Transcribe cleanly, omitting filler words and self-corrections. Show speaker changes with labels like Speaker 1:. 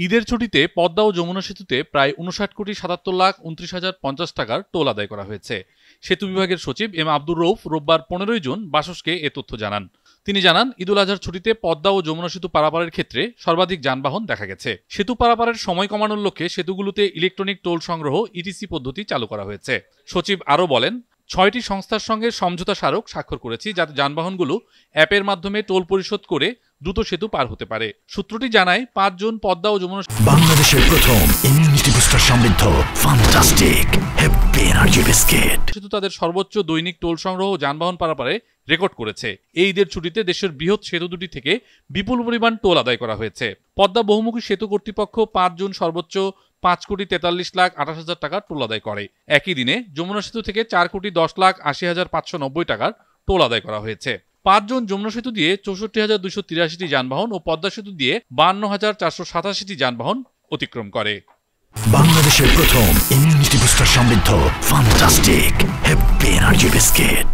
Speaker 1: ঈদের ছুটিতে পদ্মা ও যমুনা সেতুতে প্রায় ৫৯,৭৭,২৯,০৫০ টাকার টোল আদায় করা হয়েছে। সেতু বিভাগের সচিব এম আব্দুর রউফ রোববার ১৫ জুন বাসসকে এ তথ্য জানান। তিনি জানান, ঈদুল আজহার ছুটিতে পদ্মা ও যমুনা সেতু পারাপারের ক্ষেত্রে সর্বাধিক যানবাহন দেখা গেছে। সেতু পারাপারের সময় কমানোর লক্ষ্যে সেতুগুলোতে ইলেকট্রনিক টোল সংগ্রহ ইটিসি পদ্ধতি চালু করা হয়েছে। সচিব আরও বলেন, ৬টি সংস্থার সঙ্গে সমঝোতা স্মারক স্বাক্ষর করেছি, যাতে যানবাহনগুলো অ্যাপের মাধ্যমে টোল পরিশোধ করে দ্রুত সেতু পার হতে পারে। সূত্রটি জানায়, ৫ জুন পদ্মা ও যমুনা
Speaker 2: বাংলাদেশের প্রথম ইমিউনিটি বুস্টার সমৃদ্ধ ফ্যান্টাস্টিক হ্যাপি এনার্জি বিস্কিট
Speaker 1: সেতু তাদের সর্বোচ্চ দৈনিক টোল সংগ্রহ ও যানবাহন পারাপারে রেকর্ড করেছে। এই ঈদের ছুটিতে দেশের বৃহৎ সেতু দুটি থেকে বিপুল পরিমাণ টোল আদায় করা হয়েছে। পদ্মা বহুমুখী সেতু কর্তৃপক্ষ ৫ জুন সর্বোচ্চ ৫,৪৩,৮০,০০০ টাকার টোল আদায় করে। একই দিনে যমুনা সেতু থেকে ৪,১০,৮০,৫৯০ টাকার টোল আদায় করা হয়েছে। ৫ জুন যমুনা সেতু দিয়ে ৬৪,২৮৩টি যানবাহন ও পদ্মা সেতু দিয়ে ৫২,৪৮৭টি যানবাহন অতিক্রম করে।
Speaker 2: বাংলাদেশের প্রথম ইমিউনিটি বুস্টার সমৃদ্ধ ফ্যান্টাস্টিক হ্যাপি এনার্জি বিস্কিট।